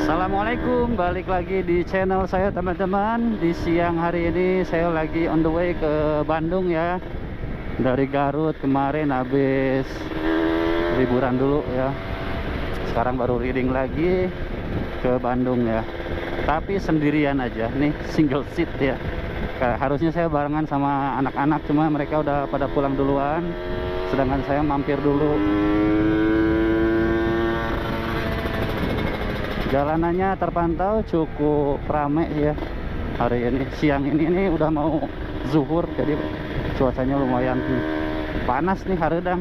Assalamualaikum, balik lagi di channel saya teman-teman. Di siang hari ini saya lagi on the way ke Bandung ya. Dari Garut kemarin habis liburan dulu ya. Sekarang baru reading lagi ke Bandung ya. Tapi sendirian aja nih, single seat ya. Harusnya saya barengan sama anak-anak, cuma mereka udah pada pulang duluan. Sedangkan saya mampir dulu. Jalanannya terpantau cukup ramai ya hari ini. Siang ini udah mau zuhur, jadi cuacanya lumayan panas nih haredang.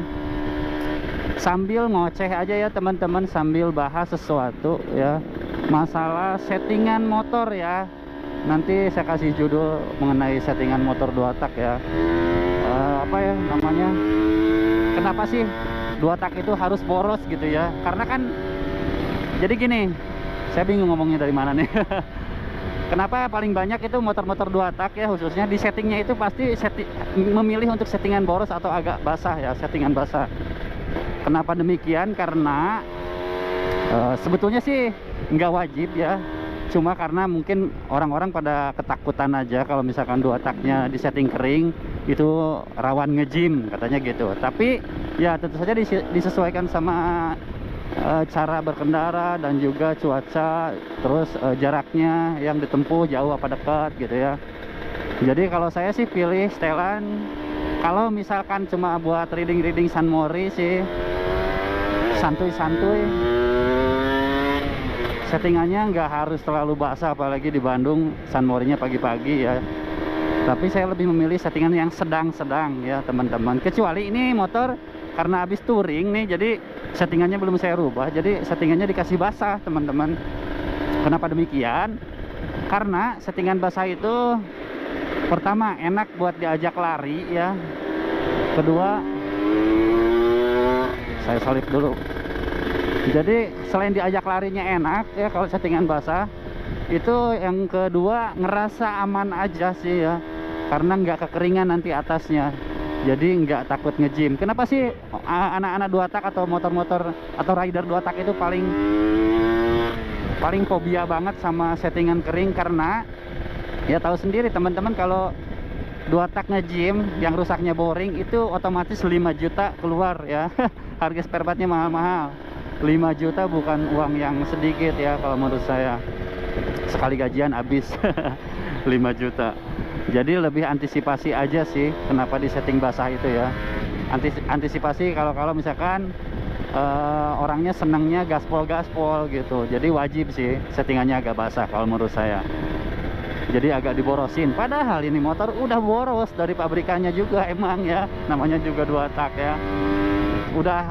Sambil ngoceh aja ya teman-teman, sambil bahas sesuatu ya, masalah settingan motor ya. Nanti saya kasih judul mengenai settingan motor 2 tak ya. Apa ya namanya, kenapa sih 2 tak itu harus boros gitu ya? Karena kan jadi gini, saya bingung ngomongnya dari mana nih. Kenapa paling banyak itu motor-motor 2 tak ya, khususnya di settingnya itu pasti memilih untuk settingan boros atau agak basah ya, settingan basah. Kenapa demikian? Karena sebetulnya sih nggak wajib ya, cuma karena mungkin orang-orang pada ketakutan aja kalau misalkan 2 taknya di setting kering itu rawan nge-gym katanya gitu. Tapi ya tentu saja disesuaikan sama cara berkendara dan juga cuaca, terus jaraknya yang ditempuh jauh apa dekat gitu ya. Jadi kalau saya sih pilih setelan. Kalau misalkan cuma buat reading San Mori sih santuy-santuy, settingannya nggak harus terlalu basah, apalagi di Bandung San Morinya pagi-pagi ya. Tapi saya lebih memilih settingan yang sedang-sedang ya teman-teman. Kecuali ini motor karena habis touring nih, jadi settingannya belum saya rubah, jadi settingannya dikasih basah teman-teman. Kenapa demikian? Karena settingan basah itu pertama enak buat diajak lari ya, kedua saya salip dulu, jadi selain diajak larinya enak ya kalau settingan basah, itu yang kedua ngerasa aman aja sih ya, karena nggak kekeringan nanti atasnya. Jadi nggak takut nge-gym. Kenapa sih anak-anak 2 tak atau motor-motor atau rider 2 tak itu paling fobia banget sama settingan kering? Karena ya tahu sendiri teman-teman, kalau 2 tak nge-gym yang rusaknya boring itu otomatis 5 juta keluar ya. Harga spare partnya mahal-mahal. 5 juta bukan uang yang sedikit ya kalau menurut saya. Sekali gajian habis 5 juta. Jadi lebih antisipasi aja sih kenapa di setting basah itu ya. Antisipasi kalau misalkan orangnya senangnya gaspol gitu, jadi wajib sih settingannya agak basah kalau menurut saya. Jadi agak diborosin, padahal ini motor udah boros dari pabrikannya juga emang ya, namanya juga 2 tak ya. Udah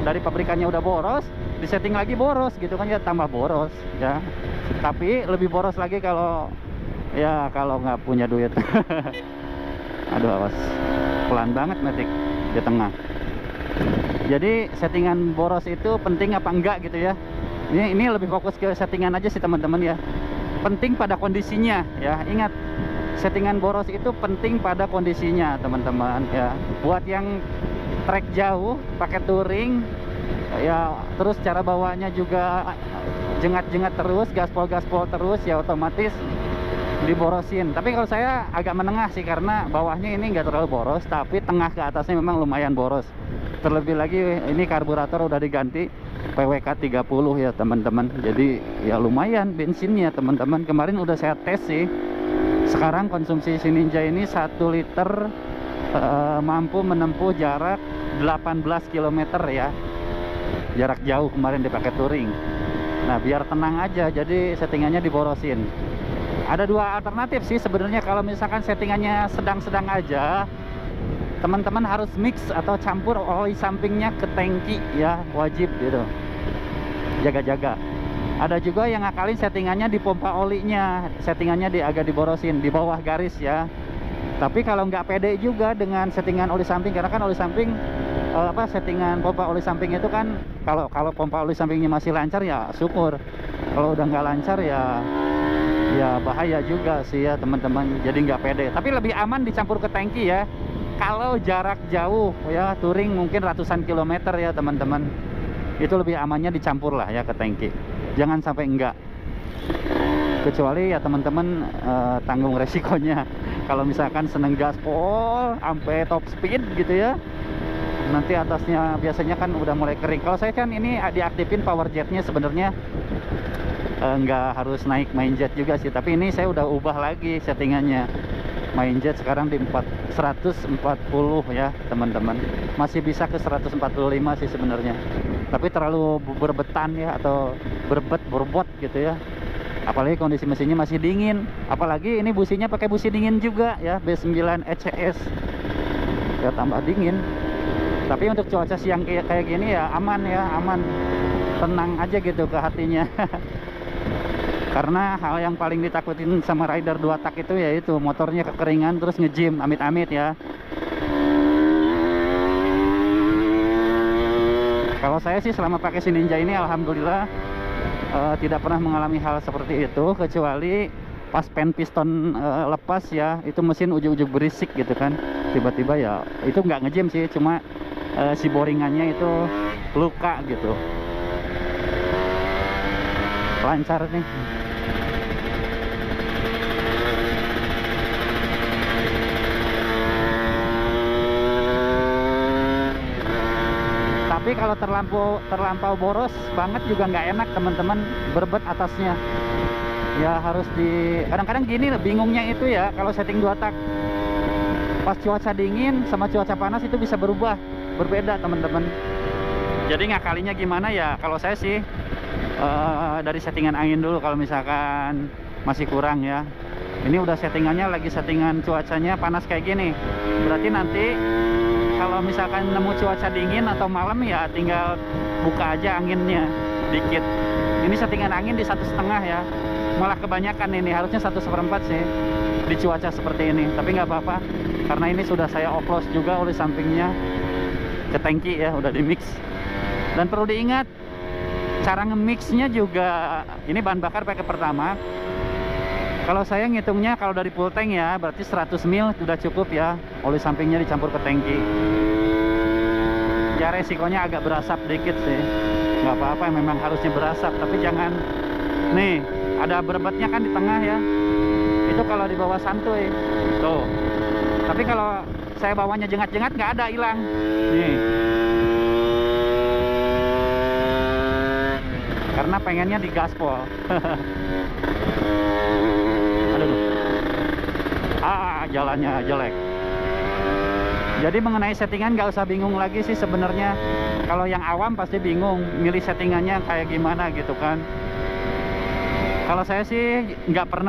dari pabrikannya udah boros, disetting lagi boros gitu kan ya, tambah boros ya. Tapi lebih boros lagi kalau nggak punya duit. Aduh, awas, pelan banget metik di tengah. Jadi settingan boros itu penting apa enggak gitu ya. Ini lebih fokus ke settingan aja sih teman-teman ya. Penting pada kondisinya ya. Ingat, settingan boros itu penting pada kondisinya teman-teman ya. Buat yang trek jauh pakai touring ya, terus cara bawanya juga jengat-jengat terus, gaspol terus ya, otomatis diborosin. Tapi kalau saya agak menengah sih, karena bawahnya ini nggak terlalu boros, tapi tengah ke atasnya memang lumayan boros. Terlebih lagi ini karburator udah diganti PWK 30 ya teman-teman, jadi ya lumayan bensinnya teman-teman. Kemarin udah saya tes sih. Sekarang konsumsi si Ninja ini 1 liter mampu menempuh jarak 18 km ya, jarak jauh kemarin dipakai touring. Nah biar tenang aja, jadi settingannya diborosin. Ada 2 alternatif sih sebenarnya. Kalau misalkan settingannya sedang-sedang aja, teman-teman harus mix atau campur oli sampingnya ke tangki ya, wajib gitu, jaga-jaga. Ada juga yang ngakalin settingannya di pompa olinya, settingannya agak diborosin di bawah garis ya. Tapi kalau nggak pede juga dengan settingan oli samping, karena kan oli samping settingan pompa oli samping itu kan, kalau pompa oli sampingnya masih lancar ya syukur, kalau udah nggak lancar ya bahaya juga sih ya teman-teman. Jadi nggak pede, tapi lebih aman dicampur ke tangki ya. Kalau jarak jauh ya, touring mungkin ratusan kilometer ya teman-teman, itu lebih amannya dicampur lah ya ke tangki. jangan sampai enggak. Kecuali ya teman-teman tanggung resikonya. Kalau misalkan seneng gaspol sampai top speed gitu ya, nanti atasnya biasanya kan udah mulai kering. Kalau saya kan ini diaktifin power jetnya, sebenarnya nggak harus naik main jet juga sih, tapi ini saya udah ubah lagi settingannya. Main jet sekarang di 140 ya teman-teman, masih bisa ke 145 sih sebenarnya, tapi terlalu berbetan ya, atau berbot gitu ya. Apalagi kondisi mesinnya masih dingin, apalagi ini businya pakai busi dingin juga ya, B9 ECS ya, tambah dingin. Tapi untuk cuaca siang kayak gini ya aman ya, aman, tenang aja gitu ke hatinya. Karena hal yang paling ditakutin sama rider 2 tak itu yaitu motornya kekeringan terus nge-jam, amit-amit ya. Kalau saya sih selama pakai si Ninja ini alhamdulillah tidak pernah mengalami hal seperti itu, kecuali pas pen piston lepas ya, itu mesin ujuk-ujuk berisik gitu kan, tiba-tiba ya itu nggak nge-jam sih, cuma si boringannya itu luka gitu. Lancar nih. Tapi kalau terlampau boros banget juga nggak enak teman-teman, berbet atasnya ya. Harus kadang-kadang gini bingungnya itu ya, kalau setting 2 tak pas cuaca dingin sama cuaca panas itu bisa berubah, berbeda teman-teman. Jadi ngakalinya gimana ya, kalau saya sih dari settingan angin dulu. Kalau misalkan masih kurang ya, ini udah settingannya lagi settingan cuacanya panas kayak gini, berarti nanti kalau misalkan nemu cuaca dingin atau malam ya tinggal buka aja anginnya dikit. Ini settingan angin di 1,5 ya, malah kebanyakan ini, harusnya 1/4 sih di cuaca seperti ini. Tapi nggak apa-apa, karena ini sudah saya oplos juga oleh sampingnya ke tangki ya, udah di mix. Dan perlu diingat cara nge-mixnya juga, ini bahan bakar pakai pertama. Kalau saya ngitungnya kalau dari full tank ya, berarti 100 ml sudah cukup ya, oli sampingnya dicampur ke tangki. Ya resikonya agak berasap dikit sih, nggak apa-apa, memang harusnya berasap, tapi jangan. Nih ada berbetnya kan di tengah ya, itu kalau di bawah santuy tuh. Tapi kalau saya bawanya jengat-jengat nggak ada, hilang nih, karena pengennya di gaspol. Jalannya jelek. Jadi mengenai settingan nggak usah bingung lagi sih sebenarnya. Kalau yang awam pasti bingung milih settingannya kayak gimana gitu kan. Kalau saya sih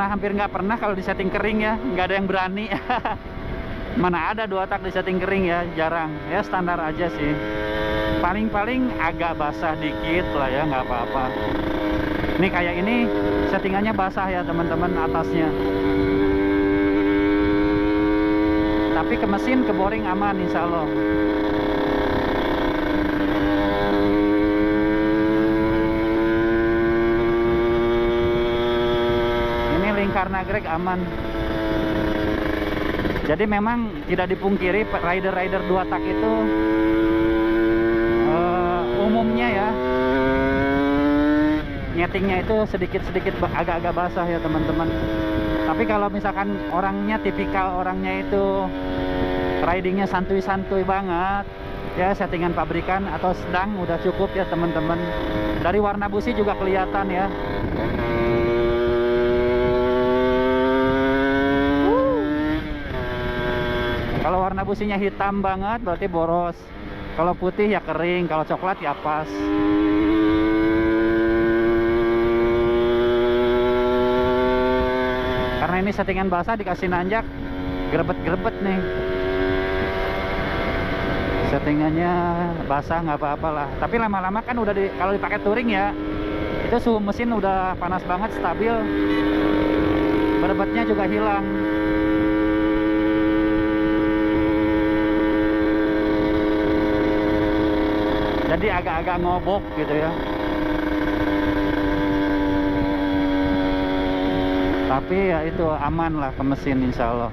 hampir nggak pernah kalau di setting kering ya, nggak ada yang berani. Mana ada 2 tak di setting kering ya, jarang ya, standar aja sih. Paling-paling agak basah dikit lah ya, nggak apa-apa. Ini kayak ini settingannya basah ya teman-teman atasnya. Tapi ke mesin, ke boring aman insya Allah. Ini lingkar nagrek aman. Jadi memang tidak dipungkiri rider-rider 2 tak itu umumnya ya, nyetingnya itu sedikit-sedikit agak-agak basah ya teman-teman. Tapi kalau misalkan tipikal orangnya itu ridingnya santuy-santuy banget ya, settingan pabrikan atau sedang udah cukup ya teman-teman. Dari warna busi juga kelihatan ya. Kalau warna businya hitam banget berarti boros, kalau putih ya kering, kalau coklat ya pas. Karena ini settingan basah, dikasih nanjak grebet-grebet nih. Settingannya basah nggak apa-apalah. Tapi lama-lama kan udah kalau dipakai touring ya, itu suhu mesin udah panas banget, stabil, berebetnya juga hilang. Jadi agak-agak ngobok gitu ya. Tapi ya itu aman lah ke mesin insya Allah.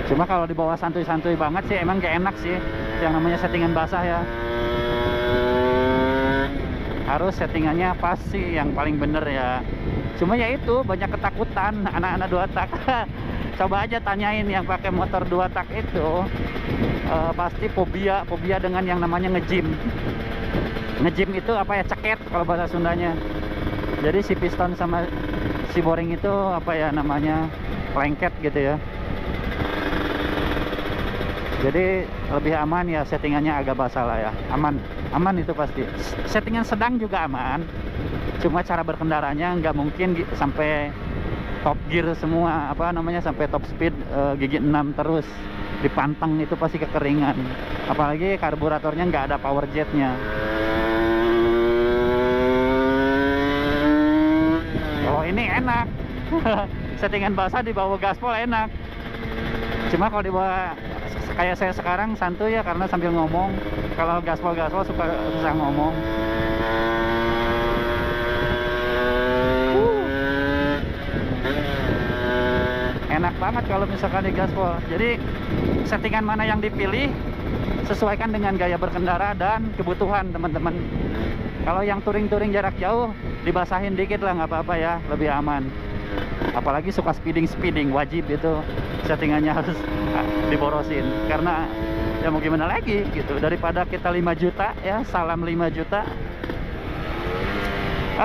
Cuma kalau di bawah santuy-santuy banget sih emang gak enak sih yang namanya settingan basah ya. harus settingannya pasti yang paling bener ya. Cuma ya itu banyak ketakutan anak-anak 2 tak. Coba aja tanyain yang pakai motor 2 tak itu, pasti fobia dengan yang namanya ngejim. Ngejim itu apa ya, ceket kalau bahasa Sundanya. Jadi si piston sama si boring itu apa ya namanya, lengket gitu ya. Jadi lebih aman ya, settingannya agak basah lah ya. Aman itu pasti. Settingan sedang juga aman, cuma cara berkendaranya nggak mungkin sampai top gear semua, apa namanya, sampai top speed gigi 6 terus dipantang, itu pasti kekeringan. Apalagi karburatornya nggak ada power jetnya. Oh ini enak. Settingan basah di bawah gaspol enak. Cuma kalau dibawa kayak saya sekarang santuy ya, karena sambil ngomong. Kalau gaspol suka susah ngomong. Enak banget kalau misalkan di gaspol. Jadi settingan mana yang dipilih sesuaikan dengan gaya berkendara dan kebutuhan teman-teman. Kalau yang touring jarak jauh, dibasahin dikit lah, nggak apa-apa ya, lebih aman. Apalagi suka speeding wajib itu settingannya harus diborosin, karena ya mau gimana lagi gitu, daripada kita 5 juta ya, salam 5 juta.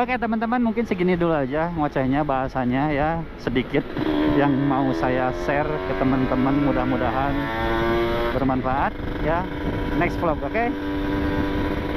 Oke teman-teman, mungkin segini dulu aja ngocehnya, bahasanya ya, sedikit yang mau saya share ke teman-teman, mudah-mudahan bermanfaat ya. Next vlog, oke?